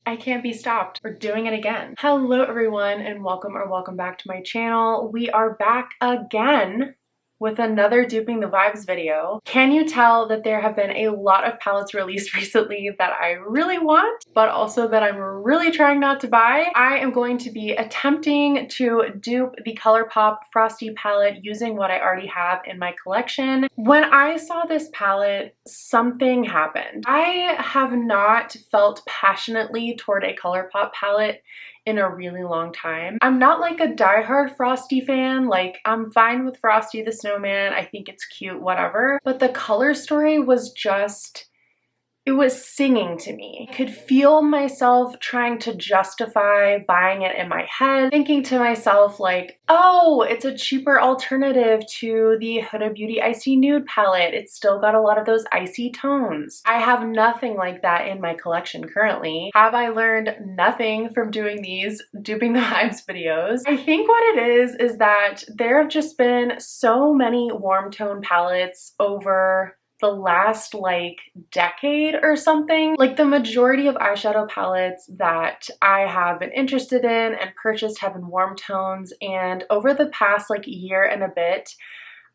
I can't be stopped. We're doing it again. Hello everyone and welcome back to my channel. We are back again with another Duping the Vibes video. Can you tell that there have been a lot of palettes released recently that I really want, but also that I'm really trying not to buy? I am going to be attempting to dupe the Colourpop Frosty Palette using what I already have in my collection. When I saw this palette, something happened. I have not felt passionately toward a Colourpop palette in a really long time. I'm not like a diehard Frosty fan. Like, I'm fine with Frosty the Snowman. I think it's cute, whatever. But the color story was just, it was singing to me. I could feel myself trying to justify buying it in my head, thinking to myself like, oh, it's a cheaper alternative to the Huda Beauty Icy Nude palette. It's still got a lot of those icy tones. I have nothing like that in my collection currently. Have I learned nothing from doing these Duping the Vibes videos? I think what it is that there have just been so many warm tone palettes over the last like decade or something. Like, the majority of eyeshadow palettes that I have been interested in and purchased have been warm tones, and over the past like year and a bit,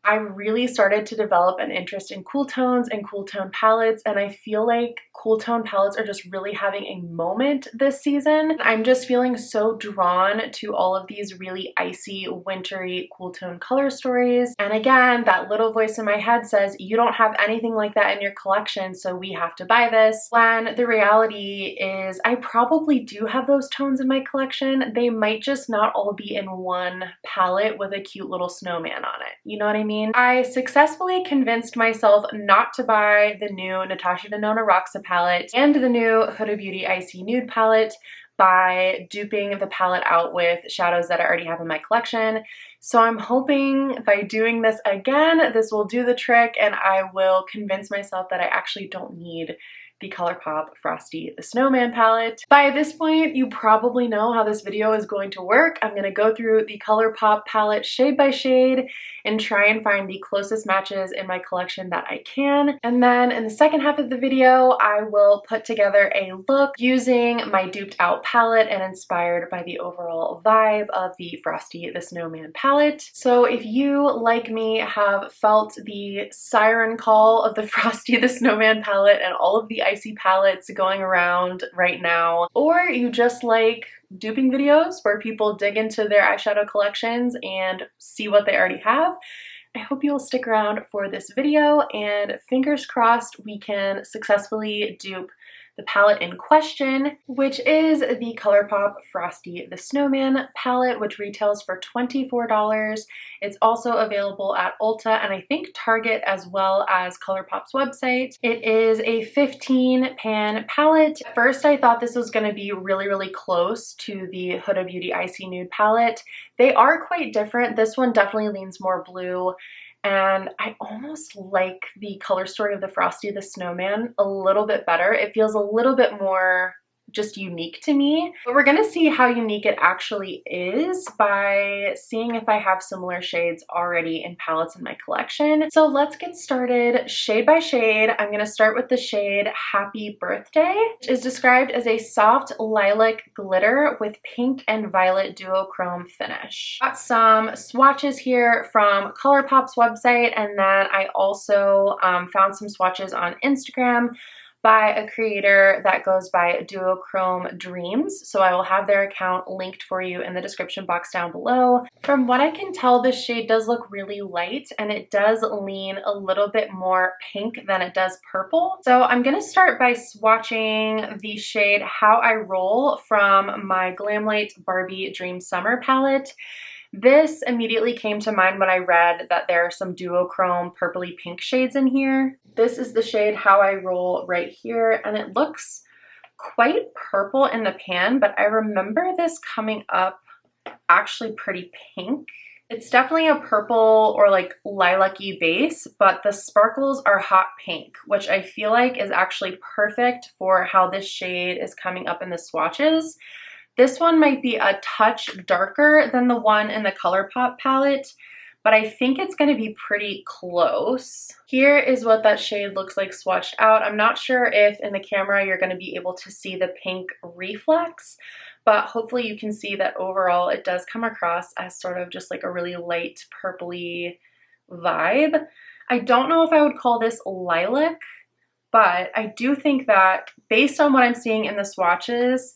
I really started to develop an interest in cool tones and cool tone palettes, and I feel like cool tone palettes are just really having a moment this season. I'm just feeling so drawn to all of these really icy, wintry, cool tone color stories. And again, that little voice in my head says, you don't have anything like that in your collection, so we have to buy this. When the reality is I probably do have those tones in my collection. They might just not all be in one palette with a cute little snowman on it. You know what I mean? I successfully convinced myself not to buy the new Natasha Denona Roxa palette and the new Huda Beauty Icy Nude palette by duping the palette out with shadows that I already have in my collection. So I'm hoping by doing this again, this will do the trick and I will convince myself that I actually don't need the Colourpop Frosty the Snowman palette. By this point, you probably know how this video is going to work. I'm going to go through the Colourpop palette shade by shade and try and find the closest matches in my collection that I can. And then in the second half of the video, I will put together a look using my duped out palette and inspired by the overall vibe of the Frosty the Snowman palette. So if you, like me, have felt the siren call of the Frosty the Snowman palette and all of the icy palettes going around right now, or you just like duping videos where people dig into their eyeshadow collections and see what they already have, I hope you will stick around for this video, and fingers crossed we can successfully dupe the palette in question, which is the Colourpop Frosty the Snowman palette, which retails for $24. It's also available at Ulta and I think Target as well as Colourpop's website. It is a 15 pan palette. At first I thought this was going to be really close to the Huda Beauty Icy Nude palette. They are quite different. This one definitely leans more blue, and I almost like the color story of the Frosty the Snowman a little bit better. It feels a little bit more just unique to me. But we're gonna see how unique it actually is by seeing if I have similar shades already in palettes in my collection. So let's get started shade by shade. I'm gonna start with the shade Happy Birthday, which is described as a soft lilac glitter with pink and violet duochrome finish. Got some swatches here from Colourpop's website, and then I also found some swatches on Instagram by a creator that goes by Duochrome Dreams. So I will have their account linked for you in the description box down below. From what I can tell, this shade does look really light and it does lean a little bit more pink than it does purple. So I'm gonna start by swatching the shade How I Roll from my Glamlight Barbie Dream Summer palette. This immediately came to mind when I read that there are some duochrome purpley pink shades in here. This is the shade How I Roll right here, and it looks quite purple in the pan, but I remember this coming up actually pretty pink. It's definitely a purple or like lilac-y base, but the sparkles are hot pink, which I feel like is actually perfect for how this shade is coming up in the swatches. This one might be a touch darker than the one in the Colourpop palette, but I think it's going to be pretty close. Here is what that shade looks like swatched out. I'm not sure if in the camera you're going to be able to see the pink reflex, but hopefully you can see that overall it does come across as sort of just like a really light purpley vibe. I don't know if I would call this lilac, but I do think that based on what I'm seeing in the swatches,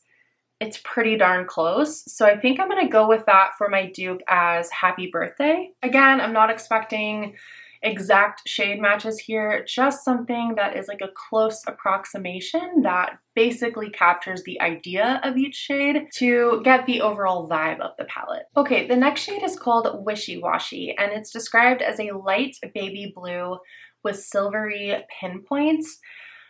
it's pretty darn close. So I think I'm gonna go with that for my dupe as Happy Birthday. Again, I'm not expecting exact shade matches here, just something that is like a close approximation that basically captures the idea of each shade to get the overall vibe of the palette. Okay, the next shade is called Wishy Washy, and it's described as a light baby blue with silvery pinpoints.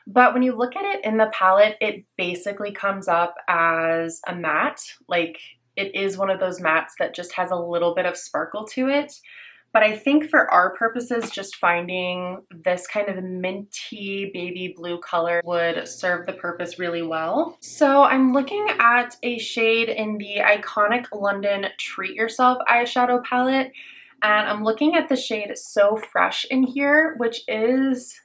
But when you look at it in the palette, it basically comes up as a matte. Like, it is one of those mattes that just has a little bit of sparkle to it. But I think for our purposes, just finding this kind of minty baby blue color would serve the purpose really well. So I'm looking at a shade in the iconic London Treat Yourself eyeshadow palette, and I'm looking at the shade So Fresh in here, which is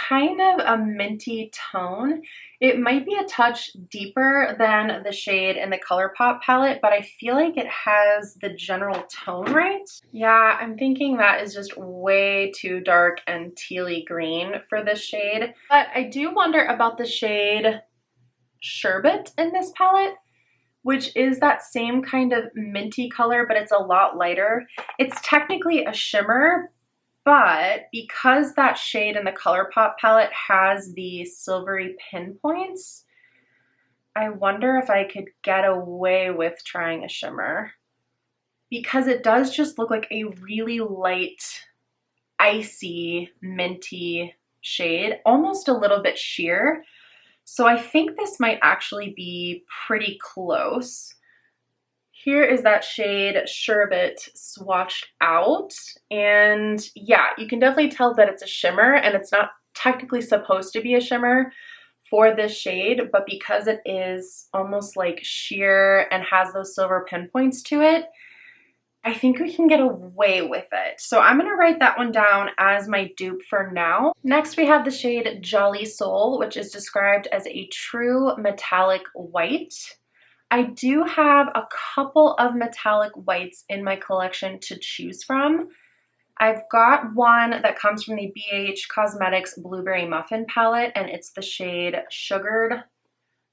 kind of a minty tone. It might be a touch deeper than the shade in the Colourpop palette, but I feel like it has the general tone right. Yeah, I'm thinking that is just way too dark and tealy green for this shade. But I do wonder about the shade Sherbet in this palette, which is that same kind of minty color, but it's a lot lighter. It's technically a shimmer, but because that shade in the Colourpop palette has the silvery pinpoints, I wonder if I could get away with trying a shimmer, because it does just look like a really light, icy, minty shade, almost a little bit sheer. So I think this might actually be pretty close. Here is that shade Sherbet swatched out, and yeah, you can definitely tell that it's a shimmer, and it's not technically supposed to be a shimmer for this shade, but because it is almost like sheer and has those silver pinpoints to it, I think we can get away with it. So I'm gonna write that one down as my dupe for now. Next, we have the shade Jolly Soul, which is described as a true metallic white. I do have a couple of metallic whites in my collection to choose from. I've got one that comes from the BH Cosmetics Blueberry Muffin palette, and it's the shade Sugared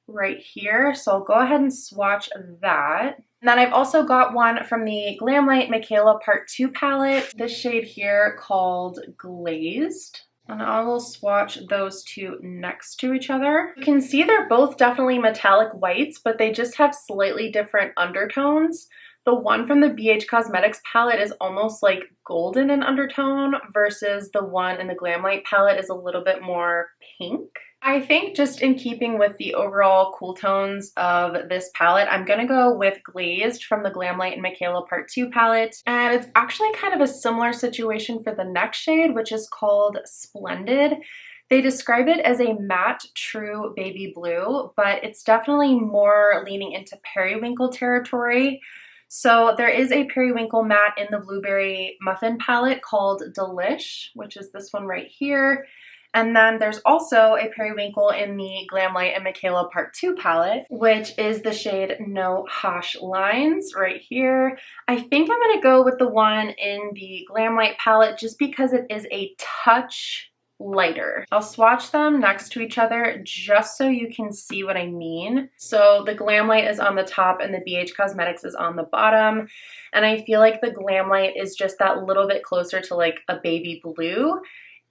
right here. So I'll go ahead and swatch that. And then I've also got one from the Glamlight Michaela Part 2 palette, this shade here called Glazed. And I will swatch those two next to each other. You can see they're both definitely metallic whites, but they just have slightly different undertones. The one from the BH Cosmetics palette is almost like golden in undertone versus the one in the Glamlight palette is a little bit more pink. I think just in keeping with the overall cool tones of this palette, I'm gonna go with Glazed from the Glamlight and Michaela Part 2 palette. And it's actually kind of a similar situation for the next shade, which is called Splendid. They describe it as a matte true baby blue, but it's definitely more leaning into periwinkle territory. So there is a periwinkle matte in the Blueberry Muffin palette called Delish, which is this one right here. And then there's also a periwinkle in the Glamlight and Michaela Part 2 palette, which is the shade No Harsh Lines right here. I think I'm gonna go with the one in the Glamlight palette just because it is a touch lighter. I'll swatch them next to each other just so you can see what I mean. So the Glamlight is on the top and the BH Cosmetics is on the bottom. And I feel like the Glamlight is just that little bit closer to like a baby blue.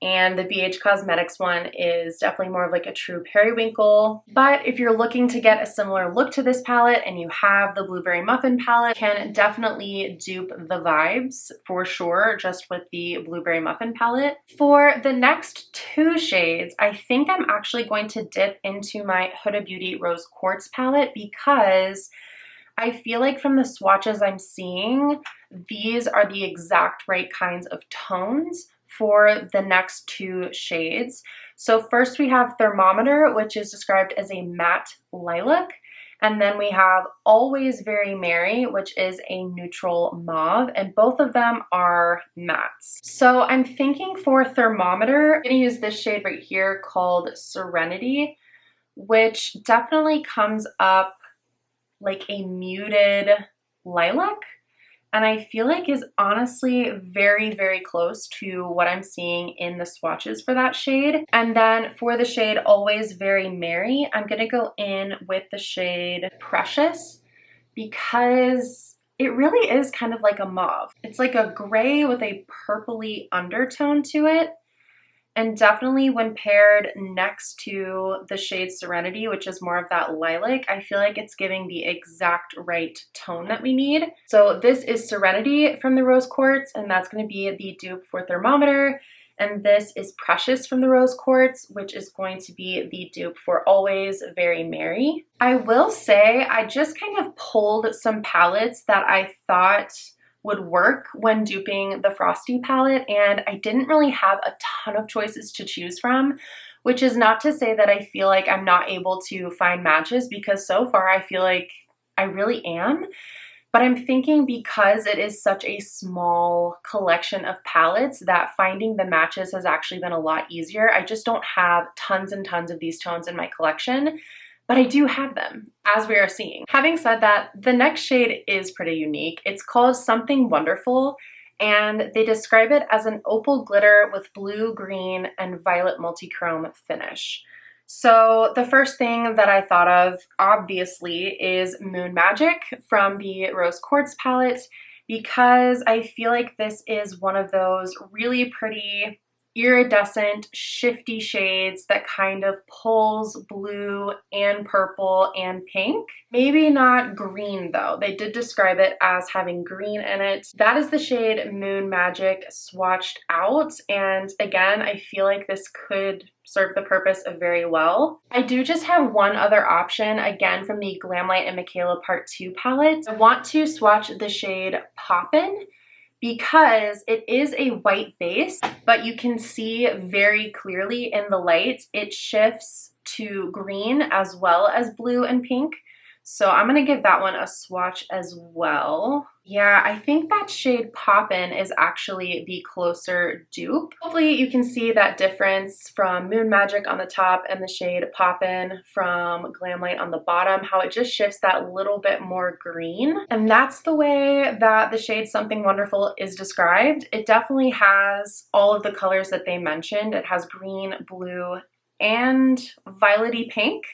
And the BH Cosmetics one is definitely more of like a true periwinkle. But if you're looking to get a similar look to this palette and you have the Blueberry Muffin palette, you can definitely dupe the vibes for sure just with the Blueberry Muffin palette. For the next two shades, I think I'm actually going to dip into my Huda Beauty Rose Quartz palette because I feel like from the swatches I'm seeing, these are the exact right kinds of tones for the next two shades. So first we have Thermometer, which is described as a matte lilac, And then we have Always Very Merry, which is a neutral mauve, and both of them are mattes. So I'm thinking for thermometer, I'm gonna use this shade right here called Serenity, which definitely comes up like a muted lilac, and I feel like is honestly very, very close to what I'm seeing in the swatches for that shade. And then for the shade Always Very Merry, I'm gonna go in with the shade Precious because it really is kind of like a mauve. It's like a gray with a purpley undertone to it. And definitely when paired next to the shade Serenity, which is more of that lilac, I feel like it's giving the exact right tone that we need. So this is Serenity from the Rose Quartz, and that's going to be the dupe for Thermometer. And this is Precious from the Rose Quartz, which is going to be the dupe for Always Very Merry. I will say I just kind of pulled some palettes that I thought would work when duping the Frosty palette, and I didn't really have a ton of choices to choose from, which is not to say that I feel like I'm not able to find matches, because so far I feel like I really am. But I'm thinking because it is such a small collection of palettes that finding the matches has actually been a lot easier. I just don't have tons and tons of these tones in my collection, but I do have them, as we are seeing. Having said that, the next shade is pretty unique. It's called Something Wonderful, and they describe it as an opal glitter with blue, green, and violet multichrome finish. So the first thing that I thought of, obviously, is Moon Magic from the Rose Quartz palette, because I feel like this is one of those really pretty iridescent, shifty shades that kind of pulls blue and purple and pink. Maybe not green though. They did describe it as having green in it. That is the shade Moon Magic swatched out, and again, I feel like this could serve the purpose of very well. I do just have one other option, again from the Glamlight and Michaela Part 2 palette. I want to swatch the shade Poppin', because it is a white base, but you can see very clearly in the light it shifts to green as well as blue and pink. So I'm gonna give that one a swatch as well. Yeah, I think that shade Poppin' is actually the closer dupe. Hopefully you can see that difference from Moon Magic on the top and the shade Poppin' from Glamlight on the bottom, how it just shifts that little bit more green. And that's the way that the shade Something Wonderful is described. It definitely has all of the colors that they mentioned. It has green, blue, and violety pink.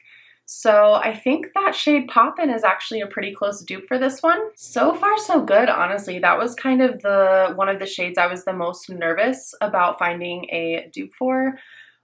So I think that shade Poppin' is actually a pretty close dupe for this one. So far so good, honestly. That was kind of one of the shades I was the most nervous about finding a dupe for.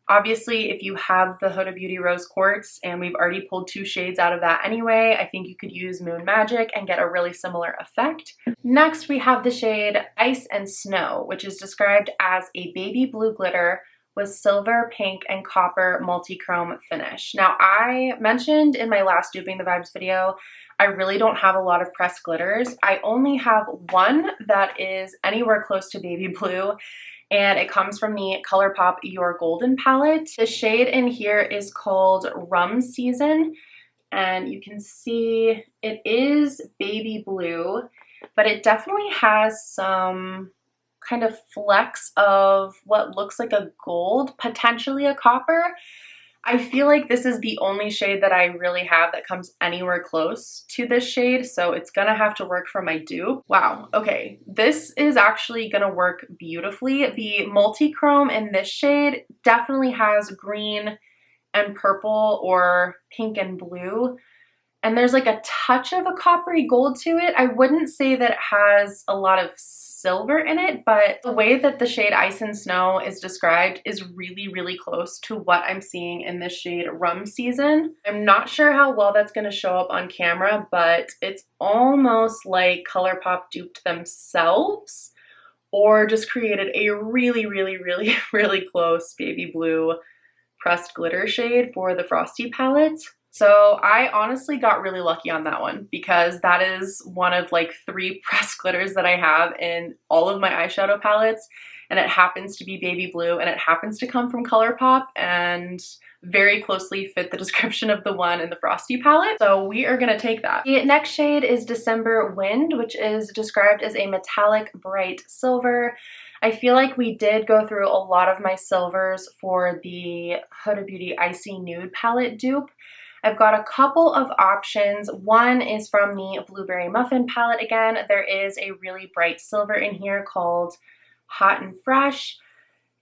Obviously, if you have the Huda Beauty Rose Quartz, and we've already pulled 2 shades out of that anyway, I think you could use Moon Magic and get a really similar effect. Next, we have the shade Ice and Snow, which is described as a baby blue glitter with silver, pink, and copper multi-chrome finish. Now, I mentioned in my last Duping the Vibes video, I really don't have a lot of pressed glitters. I only have one that is anywhere close to baby blue, and it comes from the Colourpop Your Golden palette. The shade in here is called Rum Season, and you can see it is baby blue, but it definitely has some kind of flecks of what looks like a gold, potentially a copper. I feel like this is the only shade that I really have that comes anywhere close to this shade, so it's gonna have to work for my dupe. Wow, okay, this is actually gonna work beautifully. The multi-chrome in this shade definitely has green and purple or pink and blue, and there's like a touch of a coppery gold to it. I wouldn't say that it has a lot of silver in it, but the way that the shade Ice and Snow is described is really, really close to what I'm seeing in this shade Rum Season. I'm not sure how well that's going to show up on camera, but it's almost like Colourpop duped themselves or just created a really, really, really, really close baby blue pressed glitter shade for the Frosty palette. So I honestly got really lucky on that one, because that is one of like 3 pressed glitters that I have in all of my eyeshadow palettes, and it happens to be baby blue, and it happens to come from Colourpop and very closely fit the description of the one in the Frosty palette. So we are gonna take that. The next shade is December Wind, which is described as a metallic bright silver. I feel like we did go through a lot of my silvers for the Huda Beauty Icy Nude palette dupe. I've got a couple of options. One is from the Blueberry Muffin palette again. There is a really bright silver in here called Hot and Fresh.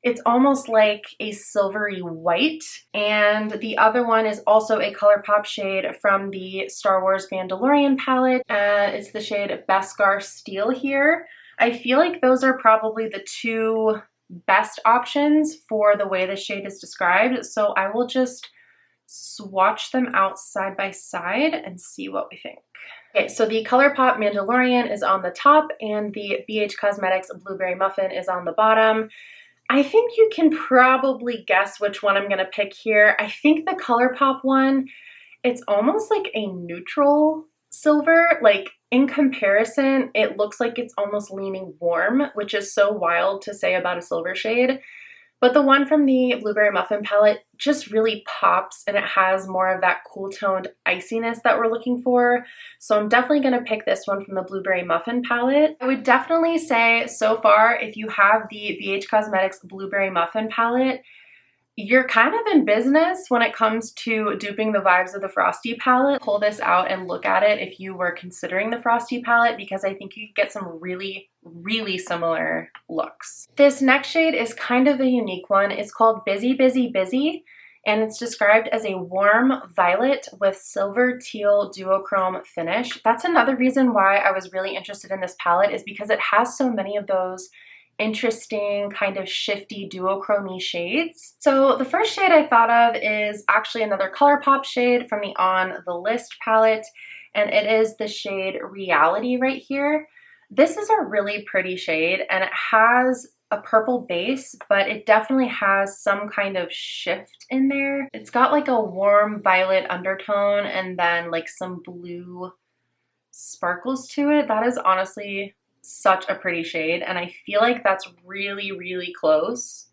It's almost like a silvery white. And the other one is also a Colourpop shade from the Star Wars Mandalorian palette, and it's the shade Beskar Steel here. I feel like those are probably the two best options for the way the shade is described, so I will just swatch them out side by side and see what we think. Okay, so the Colourpop Mandalorian is on the top and the BH Cosmetics Blueberry Muffin is on the bottom. I think you can probably guess which one I'm gonna pick here. I think the Colourpop one, it's almost like a neutral silver. Like in comparison, it looks like it's almost leaning warm, which is so wild to say about a silver shade. But the one from the Blueberry Muffin palette just really pops, and it has more of that cool toned iciness that we're looking for. So I'm definitely gonna pick this one from the Blueberry Muffin palette. I would definitely say so far, if you have the BH Cosmetics Blueberry Muffin palette, you're kind of in business when it comes to duping the vibes of the Frosty palette. Pull this out and look at it if you were considering the Frosty palette, because I think you could get some really, really similar looks. This next shade is kind of a unique one. It's called Busy, Busy, Busy, and it's described as a warm violet with silver teal duochrome finish. That's another reason why I was really interested in this palette, is because it has so many of those interesting kind of shifty duochrome shades. So the first shade I thought of is actually another Colourpop shade from the On the List palette, and it is the shade Reality right here. This is a really pretty shade, and it has a purple base, but it definitely has some kind of shift in there. It's got like a warm violet undertone and then like some blue sparkles to it. That is honestly such a pretty shade, and I feel like that's really, really close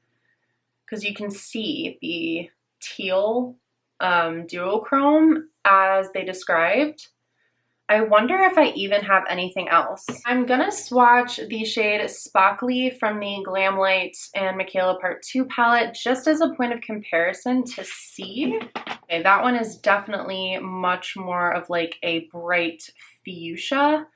because you can see the teal duochrome as they described. I wonder if I even have anything else. I'm gonna swatch the shade Sparkly from the Glam Light and Michaela Part 2 palette just as a point of comparison to see. Okay, that one is definitely much more of like a bright fuchsia,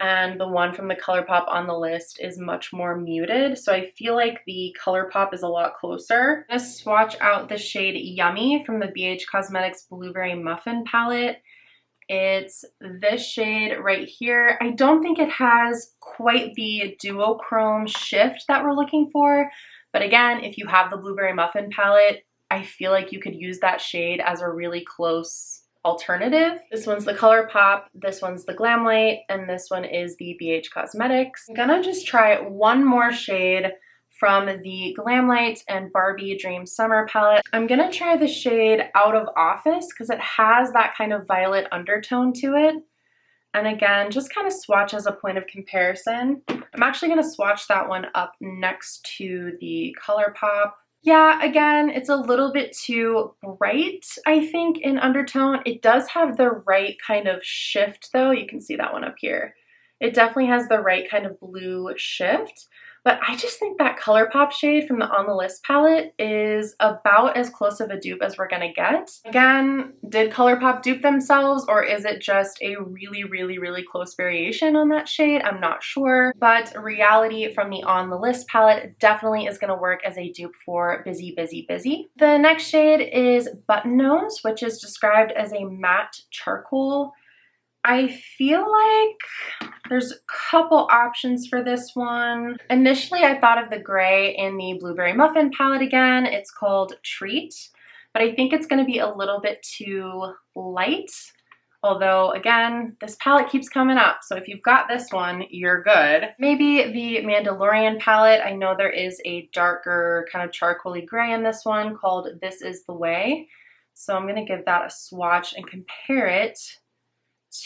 and the one from the Colourpop On the List is much more muted, so I feel like the Colourpop is a lot closer. I'm gonna swatch out the shade Yummy from the BH Cosmetics Blueberry Muffin palette. It's this shade right here. I don't think it has quite the duochrome shift that we're looking for, but again, if you have the Blueberry Muffin palette, I feel like you could use that shade as a really close alternative. This one's the Colourpop, this one's the Glam Light, and this one is the BH Cosmetics. I'm gonna just try one more shade from the Glam Light and Barbie Dream Summer palette. I'm gonna try the shade Out of Office because it has that kind of violet undertone to it. And again, just kind of swatch as a point of comparison. I'm actually gonna swatch that one up next to the Colourpop. Yeah, again, it's a little bit too bright, I think, in undertone. It does have the right kind of shift, though. You can see that one up here. It definitely has the right kind of blue shift. But I just think that Colourpop shade from the On the List palette is about as close of a dupe as we're gonna get. Again, did Colourpop dupe themselves, or is it just a really, really, really close variation on that shade? I'm not sure. But Reality from the On the List palette definitely is gonna work as a dupe for Busy, Busy, Busy. The next shade is Button Nose, which is described as a matte charcoal. I feel like there's a couple options for this one. Initially, I thought of the gray in the Blueberry Muffin palette again. It's called Treat, but I think it's going to be a little bit too light. Although, again, this palette keeps coming up, so if you've got this one, you're good. Maybe the Mandalorian palette. I know there is a darker kind of charcoaly gray in this one called This Is the Way. So I'm going to give that a swatch and compare it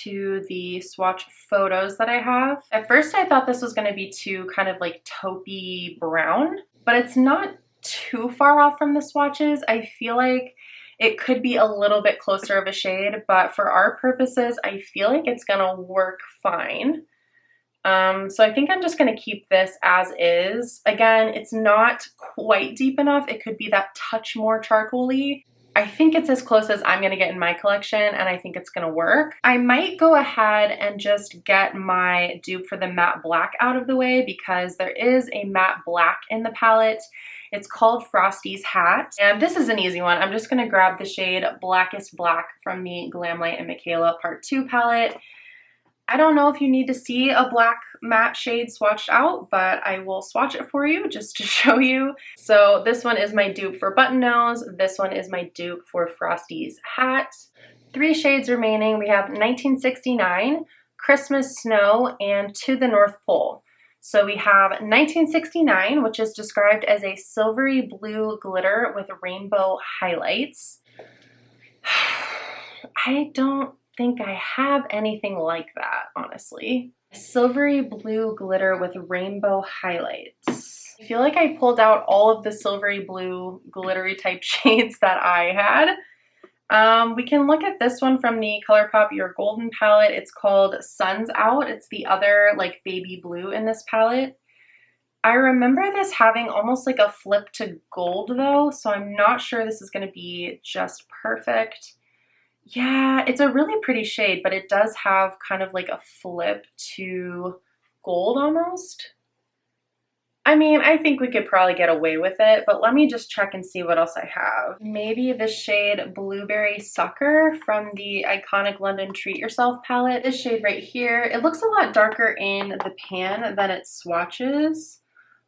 to the swatch photos that I have. At first I thought this was going to be too kind of like taupey brown, but it's not too far off from the swatches. I feel like it could be a little bit closer of a shade, but for our purposes, I feel like it's gonna work fine. So I think I'm just gonna keep this as is. Again, it's not quite deep enough. It could be that touch more charcoaly. I think it's as close as I'm gonna get in my collection, and I think it's gonna work. I might go ahead and just get my dupe for the matte black out of the way because there is a matte black in the palette. It's called Frosty's Hat, and this is an easy one. I'm just gonna grab the shade Blackest Black from the Glamlight and Michaela Part 2 palette. I don't know if you need to see a black matte shade swatched out, but I will swatch it for you just to show you. So this one is my dupe for Button Nose. This one is my dupe for Frosty's Hat. 3 shades remaining. We have 1969, Christmas Snow, and To the North Pole. So we have 1969, which is described as a silvery blue glitter with rainbow highlights. I don't think I have anything like that, honestly. Silvery blue glitter with rainbow highlights. I feel like I pulled out all of the silvery blue glittery type shades that I had. We can look at this one from the Colourpop Your Golden palette. It's called Sun's Out. It's the other like baby blue in this palette. I remember this having almost like a flip to gold though, so I'm not sure this is going to be just perfect. Yeah, it's a really pretty shade, but it does have kind of like a flip to gold almost. I mean, I think we could probably get away with it, but let me just check and see what else I have. Maybe the shade Blueberry Sucker from the iconic London Treat Yourself palette. This shade right here, it looks a lot darker in the pan than it swatches.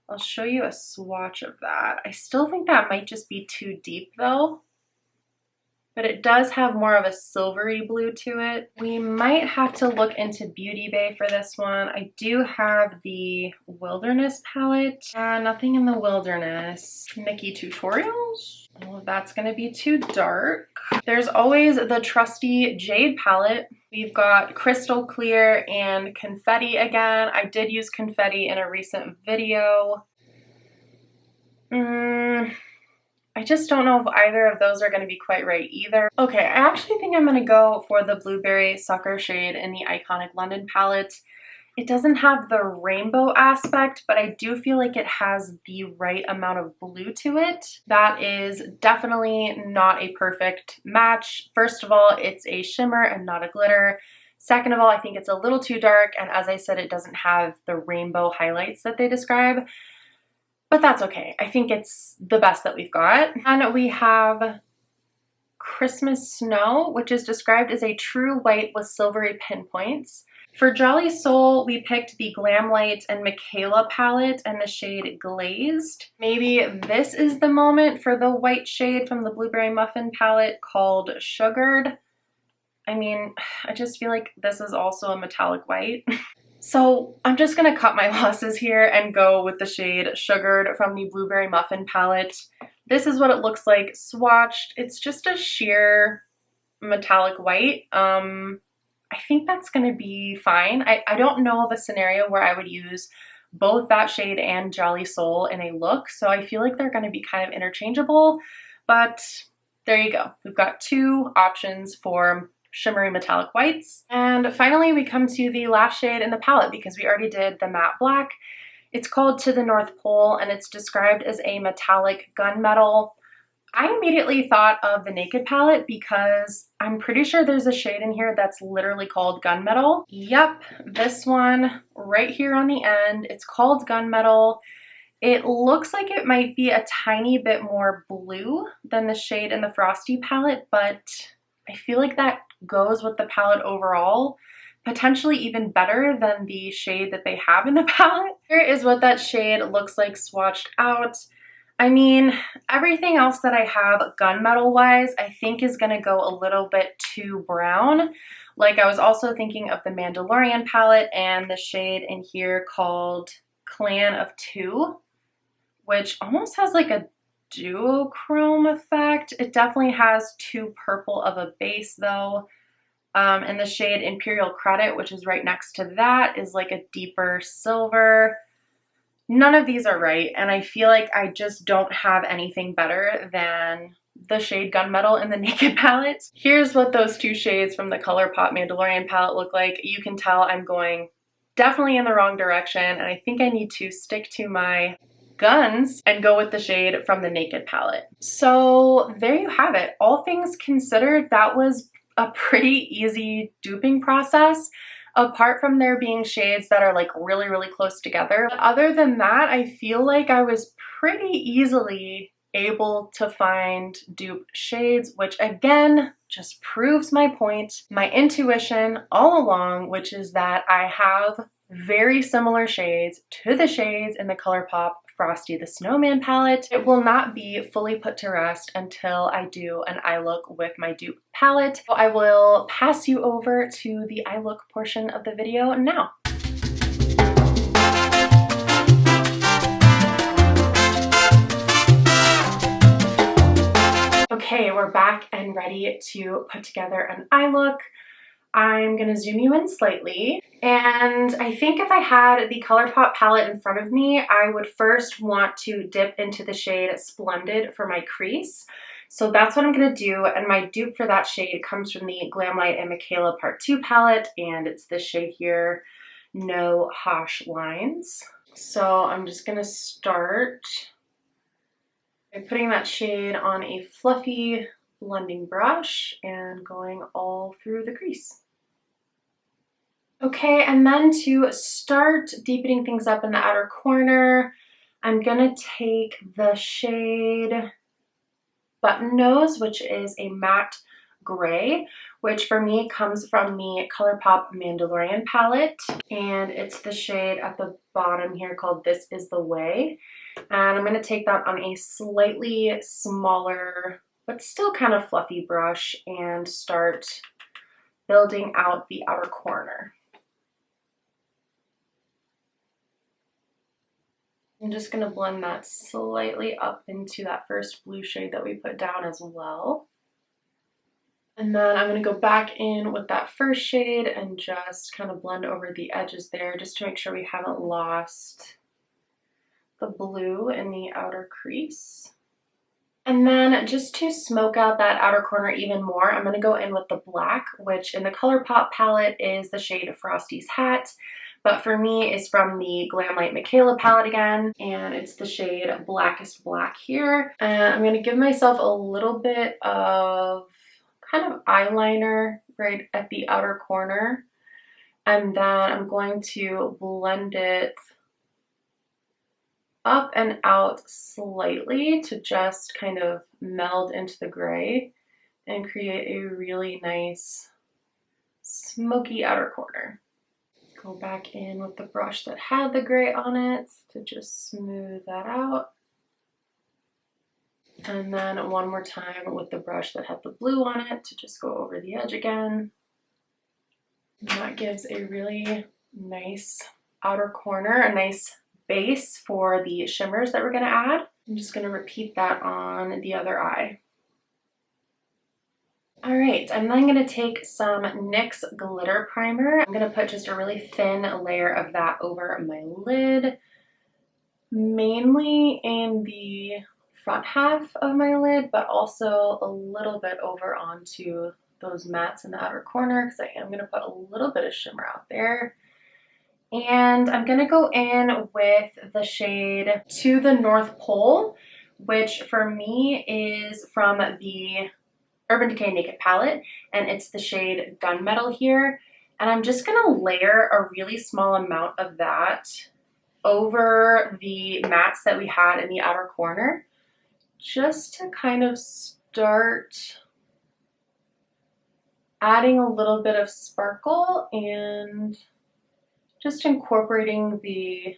I'll show you a swatch of that. I still think that might just be too deep though, but it does have more of a silvery blue to it. We might have to look into Beauty Bay for this one. I do have the Wilderness palette. Nothing in the Wilderness. Mickey Tutorials. Oh, that's gonna be too dark. There's always the trusty Jade palette. We've got Crystal Clear and Confetti again. I did use Confetti in a recent video. I just don't know if either of those are going to be quite right either. Okay, I actually think I'm going to go for the Blueberry Sucker shade in the iconic London palette. It doesn't have the rainbow aspect, but I do feel like it has the right amount of blue to it. That is definitely not a perfect match. First of all, it's a shimmer and not a glitter. Second of all, I think it's a little too dark, and as I said, it doesn't have the rainbow highlights that they describe. But that's okay. I think it's the best that we've got. And we have Christmas Snow, which is described as a true white with silvery pinpoints. For Jolly Soul, we picked the Glamlight and Michaela palette and the shade Glazed. Maybe this is the moment for the white shade from the Blueberry Muffin palette called Sugared. I mean, I just feel like this is also a metallic white. So I'm just gonna cut my losses here and go with the shade Sugared from the Blueberry Muffin palette. This is what it looks like swatched. It's just a sheer metallic white. I think that's gonna be fine. I don't know of a scenario where I would use both that shade and Jolly Soul in a look, so I feel like they're gonna be kind of interchangeable, but there you go. We've got 2 options for shimmery metallic whites. And finally, we come to the last shade in the palette because we already did the matte black. It's called To the North Pole, and it's described as a metallic gunmetal. I immediately thought of the Naked palette because I'm pretty sure there's a shade in here that's literally called Gunmetal. Yep, this one right here on the end. It's called Gunmetal. It looks like it might be a tiny bit more blue than the shade in the Frosty palette, but I feel like that goes with the palette overall. Potentially even better than the shade that they have in the palette. Here is what that shade looks like swatched out. I mean, everything else that I have gunmetal wise, I think is gonna go a little bit too brown. Like I was also thinking of the Mandalorian palette and the shade in here called Clan of Two, which almost has like a duochrome effect. It definitely has too purple of a base though. And the shade Imperial Credit, which is right next to that, is like a deeper silver. None of these are right, and I feel like I just don't have anything better than the shade Gunmetal in the Naked palette. Here's what those two shades from the Colourpop Mandalorian palette look like. You can tell I'm going definitely in the wrong direction, and I think I need to stick to my guns and go with the shade from the Naked palette. So there you have it. All things considered, that was a pretty easy duping process, apart from there being shades that are like really, really close together. But other than that, I feel like I was pretty easily able to find dupe shades, which again, just proves my point, my intuition all along, which is that I have very similar shades to the shades in the Colourpop Frosty the Snowman palette. It will not be fully put to rest until I do an eye look with my dupe palette. So I will pass you over to the eye look portion of the video now. Okay, we're back and ready to put together an eye look. I'm gonna zoom you in slightly, and I think if I had the Colourpop palette in front of me, I would first want to dip into the shade Splendid for my crease. So that's what I'm gonna do, and my dupe for that shade comes from the Glamlight and Michaela Part 2 palette, and it's this shade here, No Harsh Lines. So I'm just gonna start by putting that shade on a fluffy blending brush and going all through the crease. Okay, and then to start deepening things up in the outer corner, I'm gonna take the shade Button Nose, which is a matte gray, which for me comes from the Colourpop Mandalorian palette, and it's the shade at the bottom here called This Is the Way. And I'm gonna take that on a slightly smaller, but still kind of fluffy brush and start building out the outer corner. I'm just going to blend that slightly up into that first blue shade that we put down as well. And then I'm going to go back in with that first shade and just kind of blend over the edges there just to make sure we haven't lost the blue in the outer crease. And then just to smoke out that outer corner even more, I'm going to go in with the black, which in the Colourpop palette is the shade Frosty's Hat. But for me, it's from the Glamlight Michaela palette again, and it's the shade Blackest Black here. And I'm going to give myself a little bit of kind of eyeliner right at the outer corner, and then I'm going to blend it up and out slightly to just kind of meld into the gray and create a really nice smoky outer corner. Go back in with the brush that had the gray on it to just smooth that out. And then one more time with the brush that had the blue on it to just go over the edge again. And that gives a really nice outer corner, a nice base for the shimmers that we're going to add. I'm just going to repeat that on the other eye. All right, I'm then going to take some NYX glitter primer. I'm going to put just a really thin layer of that over my lid, mainly in the front half of my lid, but also a little bit over onto those mattes in the outer corner because I am going to put a little bit of shimmer out there. And I'm going to go in with the shade To the North Pole, which for me is from the Urban Decay Naked palette, and it's the shade Gunmetal here. And I'm just going to layer a really small amount of that over the mattes that we had in the outer corner, just to kind of start adding a little bit of sparkle and just incorporating the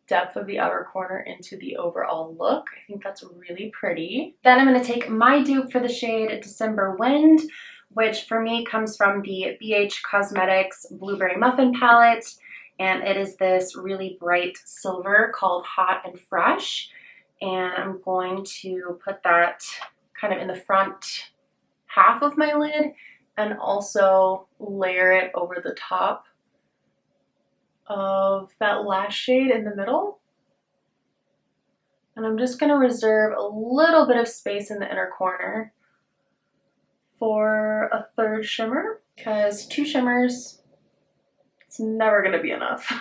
depth of the outer corner into the overall look. I think that's really pretty. Then I'm going to take my dupe for the shade December Wind, which for me comes from the BH Cosmetics Blueberry Muffin palette, and it is this really bright silver called Hot and Fresh. And I'm going to put that kind of in the front half of my lid and also layer it over the top of that last shade in the middle. And I'm just going to reserve a little bit of space in the inner corner for a third shimmer, because 2 shimmers, it's never going to be enough.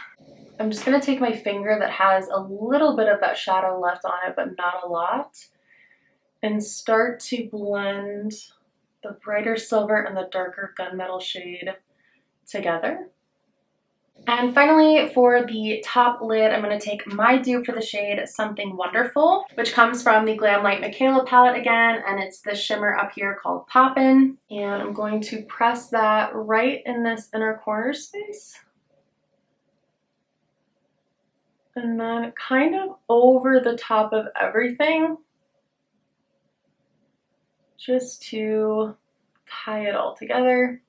I'm just going to take my finger that has a little bit of that shadow left on it, but not a lot, and start to blend the brighter silver and the darker gunmetal shade together. And finally, for the top lid, I'm going to take my dupe for the shade Something Wonderful, which comes from the Glamlight Michaela palette again, and it's this shimmer up here called Poppin'. And I'm going to press that right in this inner corner space. And then kind of over the top of everything, just to tie it all together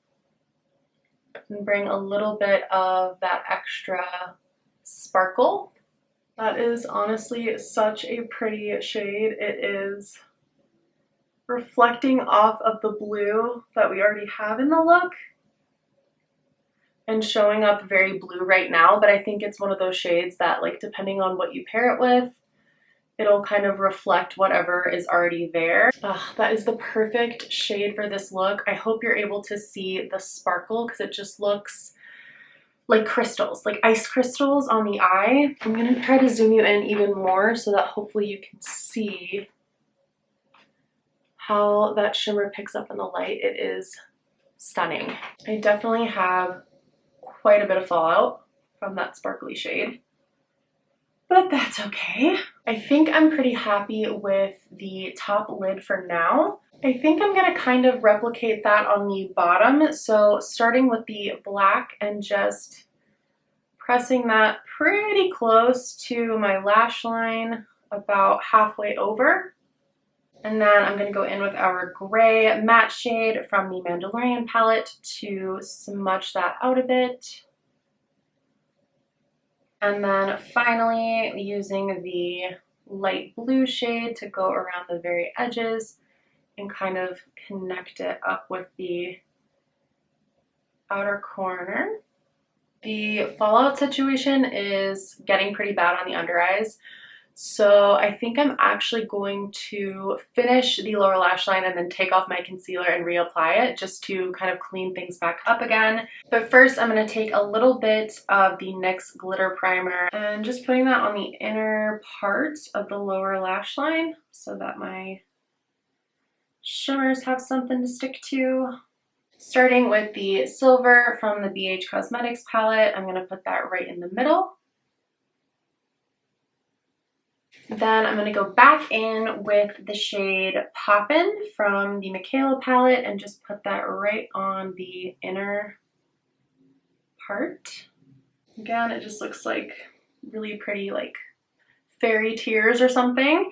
and bring a little bit of that extra sparkle. That is honestly such a pretty shade. It is reflecting off of the blue that we already have in the look and showing up very blue right now, but I think it's one of those shades that, like, depending on what you pair it with, it'll kind of reflect whatever is already there. That is the perfect shade for this look. I hope you're able to see the sparkle because it just looks like crystals, like ice crystals on the eye. I'm gonna try to zoom you in even more so that hopefully you can see how that shimmer picks up in the light. It is stunning. I definitely have quite a bit of fallout from that sparkly shade, but that's okay. I think I'm pretty happy with the top lid for now. I think I'm gonna kind of replicate that on the bottom. So starting with the black and just pressing that pretty close to my lash line, about halfway over. And then I'm gonna go in with our gray matte shade from the Mandalorian palette to smudge that out a bit. And then finally using the light blue shade to go around the very edges and kind of connect it up with the outer corner. The fallout situation is getting pretty bad on the under eyes, so I think I'm actually going to finish the lower lash line and then take off my concealer and reapply it just to kind of clean things back up again. But first I'm going to take a little bit of the NYX glitter primer and just putting that on the inner part of the lower lash line so that my shimmers have something to stick to. Starting with the silver from the BH Cosmetics palette, I'm going to put that right in the middle. Then I'm going to go back in with the shade Poppin' from the Michaela palette and just put that right on the inner part. Again, it just looks like really pretty, like fairy tears or something.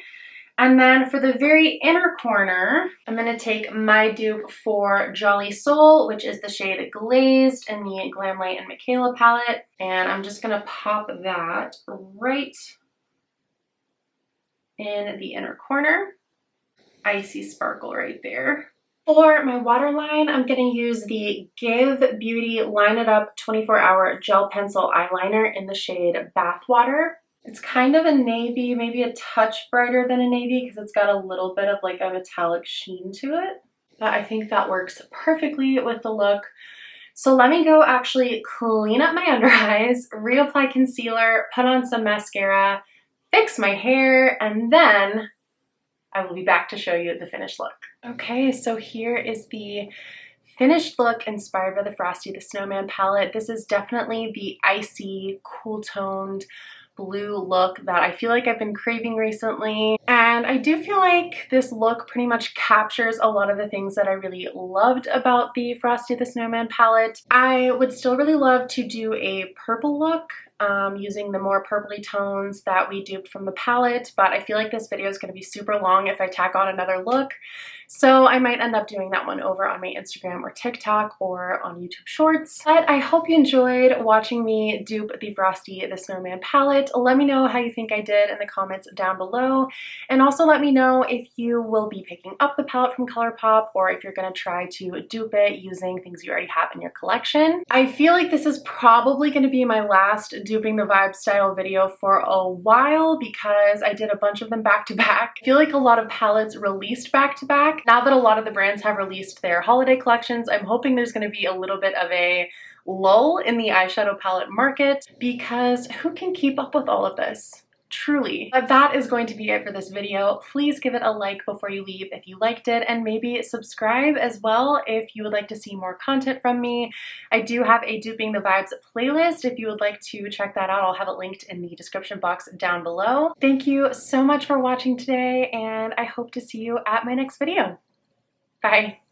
And then for the very inner corner, I'm going to take my dupe for Jolly Soul, which is the shade Glazed in the Glamlight and Michaela palette. And I'm just going to pop that right in the inner corner. Icy sparkle right there. For my waterline, I'm going to use the Give Beauty Line It Up 24-Hour Gel Pencil Eyeliner in the shade Bathwater. It's kind of a navy, maybe a touch brighter than a navy because it's got a little bit of like a metallic sheen to it. But I think that works perfectly with the look. So let me go actually clean up my under eyes, reapply concealer, put on some mascara, fix my hair, and then I will be back to show you the finished look. Okay, so here is the finished look inspired by the Frosty the Snowman palette. This is definitely the icy, cool-toned blue look that I feel like I've been craving recently. And I do feel like this look pretty much captures a lot of the things that I really loved about the Frosty the Snowman palette. I would still really love to do a purple look using the more purpley tones that we duped from the palette, but I feel like this video is going to be super long if I tack on another look. So I might end up doing that one over on my Instagram or TikTok or on YouTube Shorts. But I hope you enjoyed watching me dupe the Frosty the Snowman palette. Let me know how you think I did in the comments down below. And also let me know if you will be picking up the palette from Colourpop or if you're going to try to dupe it using things you already have in your collection. I feel like this is probably going to be my last duping the vibe style video for a while because I did a bunch of them back to back. I feel like a lot of palettes released back to back. Now that a lot of the brands have released their holiday collections, I'm hoping there's going to be a little bit of a lull in the eyeshadow palette market because who can keep up with all of this? Truly. But that is going to be it for this video. Please give it a like before you leave if you liked it, and maybe subscribe as well if you would like to see more content from me. I do have a Duping the Vibes playlist if you would like to check that out. I'll have it linked in the description box down below. Thank you so much for watching today, and I hope to see you at my next video. Bye.